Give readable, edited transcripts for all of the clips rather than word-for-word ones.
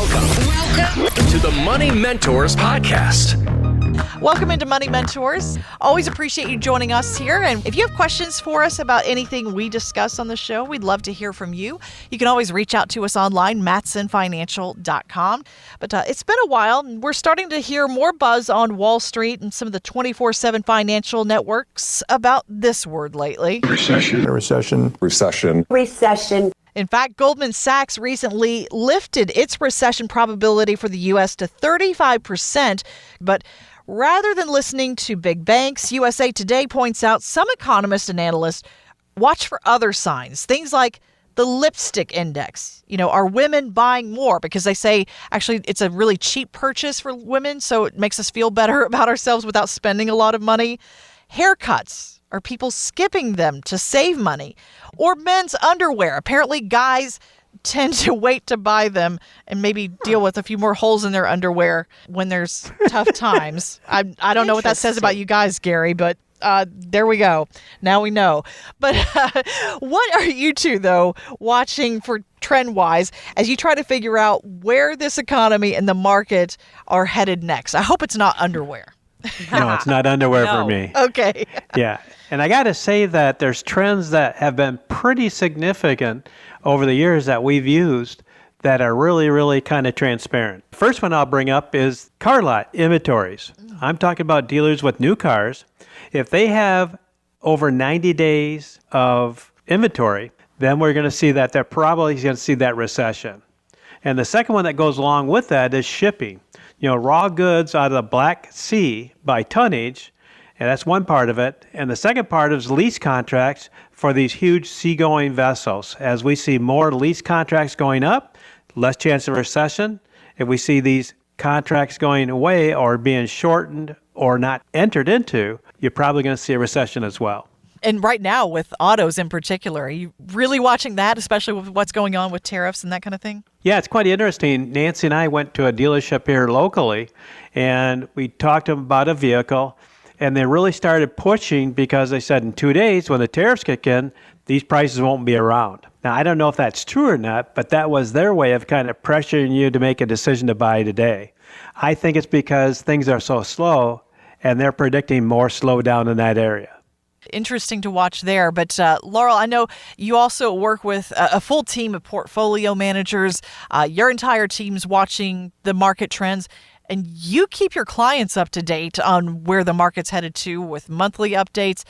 Welcome to the Money Mentors Podcast. Welcome into Money Mentors. Always appreciate you joining us here. And if you have questions for us about anything we discuss on the show, we'd love to hear from you. You can always reach out to us online, matsonfinancial.com. But it's been a while, and we're starting to hear more buzz on Wall Street and some of the 24/7 financial networks about this word lately. Recession. In fact, Goldman Sachs recently lifted its recession probability for the U.S. to 35%, but rather than listening to big banks, USA Today points out some economists and analysts watch for other signs, things like the lipstick index. Are women buying more? Because they say, actually, it's a really cheap purchase for women, so it makes us feel better about ourselves without spending a lot of money. Haircuts. Are people skipping them to save money? Or men's underwear. Apparently, guys tend to wait to buy them and maybe deal with a few more holes in their underwear when there's tough times. I don't know what that says about you guys, Gary, but there we go. Now we know. But what are you two, though, watching for trend-wise as you try to figure out where this economy and the market are headed next? I hope it's not underwear. No, it's not underwear for me. Okay. Yeah. And I got to say that there's trends that have been pretty significant over the years that we've used that are really, really kind of transparent. First one I'll bring up is car lot inventories. I'm talking about dealers with new cars. If they have over 90 days of inventory, then we're going to see that they're probably going to see that recession. And the second one that goes along with that is shipping. Raw goods out of the Black Sea by tonnage, and that's one part of it. And the second part is lease contracts for these huge seagoing vessels. As we see more lease contracts going up, less chance of recession. If we see these contracts going away or being shortened or not entered into, you're probably going to see a recession as well. And right now with autos in particular, are you really watching that, especially with what's going on with tariffs and that kind of thing? Yeah, it's quite interesting. Nancy and I went to a dealership here locally, and we talked to them about a vehicle, and they really started pushing because they said in 2 days, when the tariffs kick in, these prices won't be around. Now, I don't know if that's true or not, but that was their way of kind of pressuring you to make a decision to buy today. I think it's because things are so slow, and they're predicting more slowdown in that area. Interesting to watch there. But Laurel, I know you also work with a full team of portfolio managers. Your entire team's watching the market trends, and you keep your clients up to date on where the market's headed to with monthly updates.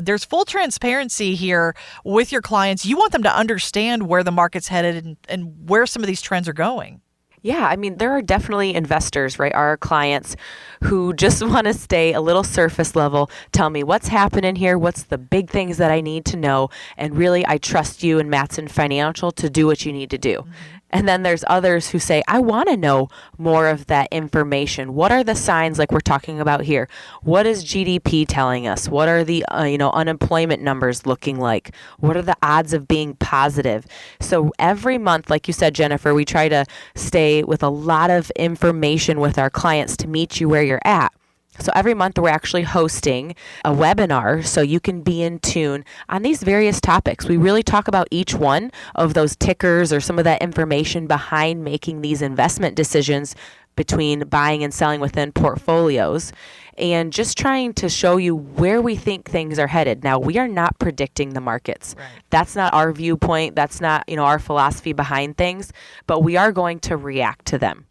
There's full transparency here with your clients. You want them to understand where the market's headed and where some of these trends are going. Yeah, I mean, there are definitely investors, right, our clients who just want to stay a little surface level, tell me what's happening here, what's the big things that I need to know, and really I trust you and Matson Financial to do what you need to do. Mm-hmm. And then there's others who say, I want to know more of that information. What are the signs like we're talking about here? What is GDP telling us? What are the unemployment numbers looking like? What are the odds of being positive? So every month, like you said, Jennifer, we try to stay with a lot of information with our clients to meet you where you're at. So every month we're actually hosting a webinar so you can be in tune on these various topics. We really talk about each one of those tickers or some of that information behind making these investment decisions between buying and selling within portfolios and just trying to show you where we think things are headed. Now, we are not predicting the markets. Right. That's not our viewpoint. That's not, our philosophy behind things, but we are going to react to them.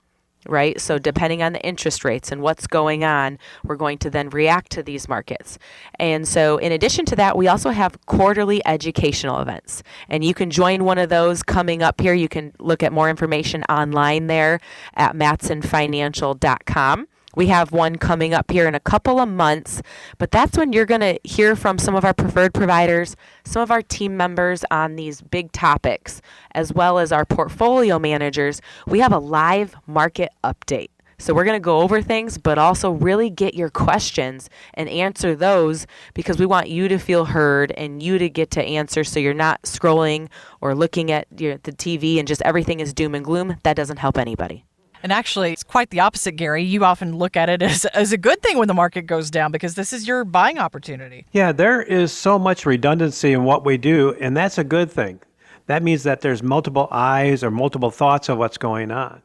Right? So depending on the interest rates and what's going on, we're going to then react to these markets. And so in addition to that, we also have quarterly educational events. And you can join one of those coming up here. You can look at more information online there at matsonfinancial.com. We have one coming up here in a couple of months, but that's when you're going to hear from some of our preferred providers, some of our team members on these big topics, as well as our portfolio managers. We have a live market update. So we're going to go over things, but also really get your questions and answer those because we want you to feel heard and you to get to answer so you're not scrolling or looking at the TV and just everything is doom and gloom. That doesn't help anybody. And actually, it's quite the opposite, Gary. You often look at it as a good thing when the market goes down because this is your buying opportunity. Yeah, there is so much redundancy in what we do, and that's a good thing. That means that there's multiple eyes or multiple thoughts of what's going on.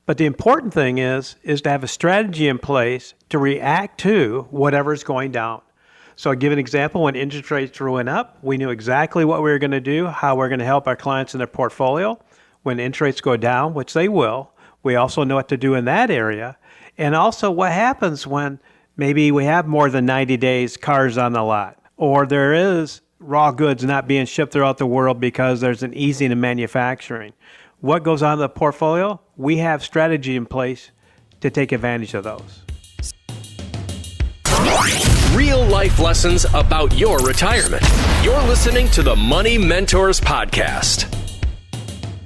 But the important thing is to have a strategy in place to react to whatever's going down. So I'll give an example. When interest rates went up, we knew exactly what we were going to do, how we're going to help our clients in their portfolio. When interest rates go down, which they will, we also know what to do in that area. And also what happens when maybe we have more than 90 days cars on the lot, or there is raw goods not being shipped throughout the world because there's an easing in manufacturing. What goes on in the portfolio? We have strategy in place to take advantage of those. Real life lessons about your retirement. You're listening to the Money Mentors Podcast.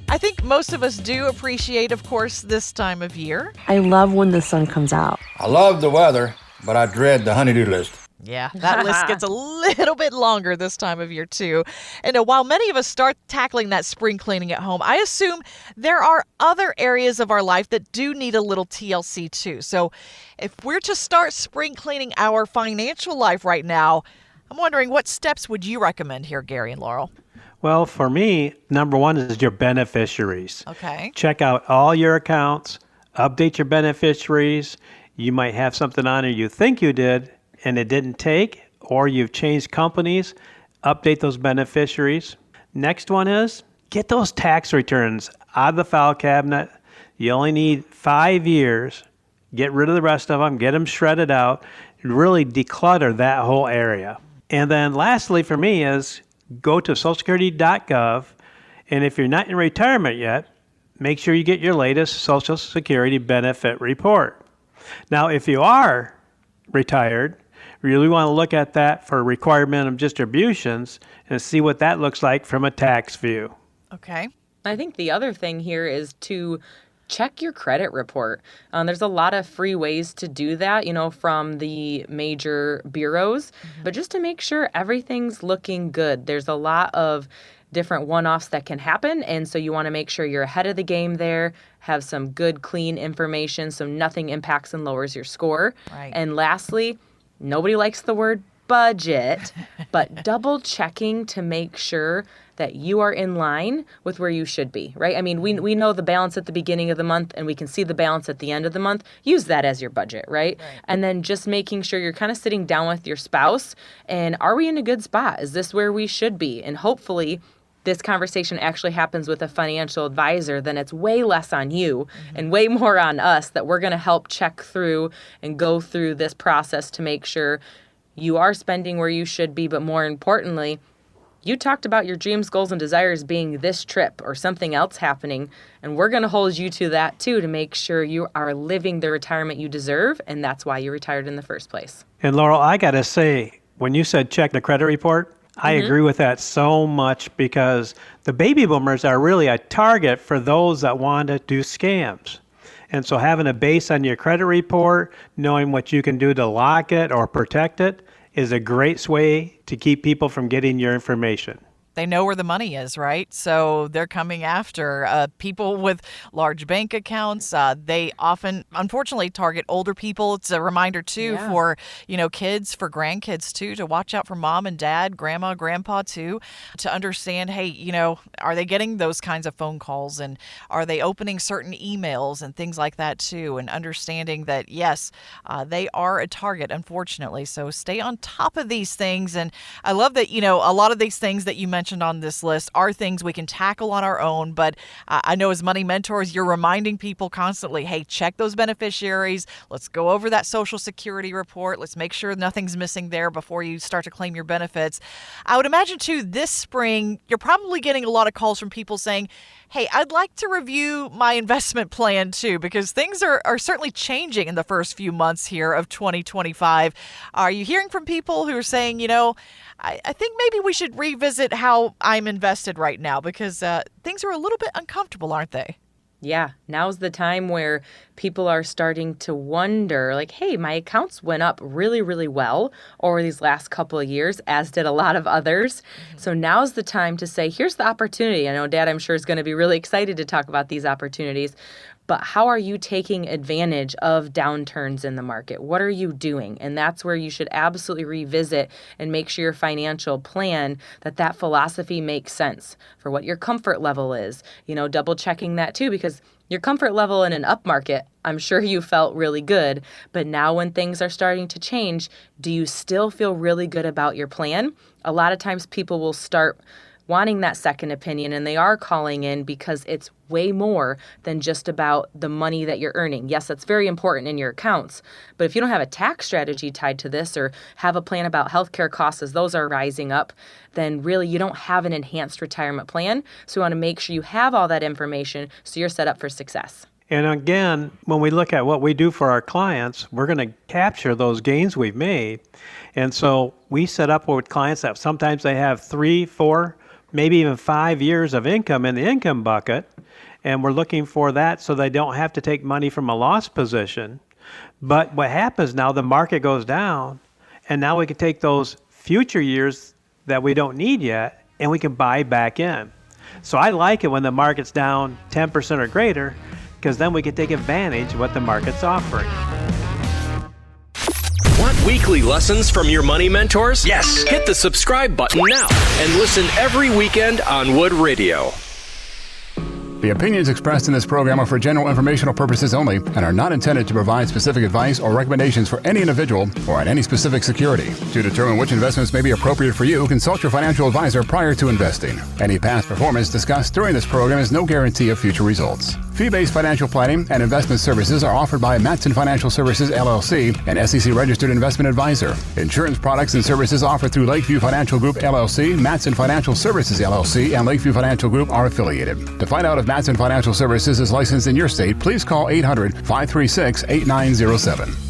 I think most of us do appreciate, of course, this time of year. I love when the sun comes out. I love the weather, but I dread the honey-do list. Yeah, that list gets a little bit longer this time of year, too. And while many of us start tackling that spring cleaning at home, I assume there are other areas of our life that do need a little TLC, too. So if we're to start spring cleaning our financial life right now, I'm wondering what steps would you recommend here, Gary and Laurel? Well, for me, number one is your beneficiaries. Okay. Check out all your accounts, update your beneficiaries. You might have something on there you think you did and it didn't take, or you've changed companies, update those beneficiaries. Next one is get those tax returns out of the file cabinet. You only need 5 years. Get rid of the rest of them, get them shredded out, and really declutter that whole area. And then lastly for me is go to socialsecurity.gov, and if you're not in retirement yet, make sure you get your latest Social Security benefit report. Now, if you are retired, you really want to look at that for required minimum distributions and see what that looks like from a tax view. Okay. I think the other thing here is to check your credit report. There's a lot of free ways to do that, from the major bureaus, but just to make sure everything's looking good. There's a lot of different one-offs that can happen, and so you want to make sure you're ahead of the game there, have some good, clean information so nothing impacts and lowers your score. Right. And lastly, nobody likes the word budget, but double checking to make sure that you are in line with where you should be, right? I mean, we know the balance at the beginning of the month and we can see the balance at the end of the month. Use that as your budget, right? And then just making sure you're kind of sitting down with your spouse and are we in a good spot? Is this where we should be? And hopefully this conversation actually happens with a financial advisor, then it's way less on you and way more on us that we're going to help check through and go through this process to make sure you are spending where you should be, but more importantly, you talked about your dreams, goals, and desires being this trip or something else happening, and we're going to hold you to that too to make sure you are living the retirement you deserve, and that's why you retired in the first place. And Laurel, I got to say, when you said check the credit report, I agree with that so much because the baby boomers are really a target for those that want to do scams. And so having a base on your credit report, knowing what you can do to lock it or protect it, is a great way to keep people from getting your information. They know where the money is, right? So they're coming after people with large bank accounts. They often, unfortunately, target older people. It's a reminder, too, for, kids, for grandkids, too, to watch out for mom and dad, grandma, grandpa, too, to understand, hey, are they getting those kinds of phone calls and are they opening certain emails and things like that, too, and understanding that, yes, they are a target, unfortunately. So stay on top of these things. And I love that, a lot of these things that you mentioned on this list are things we can tackle on our own, but I know as money mentors, you're reminding people constantly, hey, check those beneficiaries. Let's go over that Social Security report. Let's make sure nothing's missing there before you start to claim your benefits. I would imagine, too, this spring, you're probably getting a lot of calls from people saying, hey, I'd like to review my investment plan, too, because things are certainly changing in the first few months here of 2025. Are you hearing from people who are saying, I think maybe we should revisit how I'm invested right now because things are a little bit uncomfortable, aren't they? Yeah, now's the time where people are starting to wonder, like, hey, my accounts went up really, really well over these last couple of years, as did a lot of others. So now's the time to say, here's the opportunity. I know Dad, I'm sure, is going to be really excited to talk about these opportunities. but how are you taking advantage of downturns in the market? What are you doing? And that's where you should absolutely revisit and make sure your financial plan, that philosophy makes sense for what your comfort level is. Double checking that too, because your comfort level in an up market, I'm sure you felt really good. But now when things are starting to change, do you still feel really good about your plan? A lot of times people will start wanting that second opinion, and they are calling in because it's way more than just about the money that you're earning. Yes, that's very important in your accounts, but if you don't have a tax strategy tied to this or have a plan about healthcare costs as those are rising up, then really you don't have an enhanced retirement plan. So we want to make sure you have all that information so you're set up for success. And again, when we look at what we do for our clients, we're going to capture those gains we've made. And so we set up with clients that sometimes they have 3, 4, maybe even 5 years of income in the income bucket, and we're looking for that so they don't have to take money from a loss position. But what happens now, the market goes down, and now we can take those future years that we don't need yet, and we can buy back in. So I like it when the market's down 10% or greater, because then we can take advantage of what the market's offering. Want weekly lessons from your money mentors? Yes. Hit the subscribe button now and listen every weekend on Wood Radio. The opinions expressed in this program are for general informational purposes only and are not intended to provide specific advice or recommendations for any individual or on any specific security. To determine which investments may be appropriate for you, consult your financial advisor prior to investing. Any past performance discussed during this program is no guarantee of future results. Fee-based financial planning and investment services are offered by Matson Financial Services, LLC, an SEC-registered investment advisor. Insurance products and services offered through Lakeview Financial Group, LLC, Matson Financial Services, LLC, and Lakeview Financial Group are affiliated. To find out if Matson Financial Services is licensed in your state, please call 800-536-8907.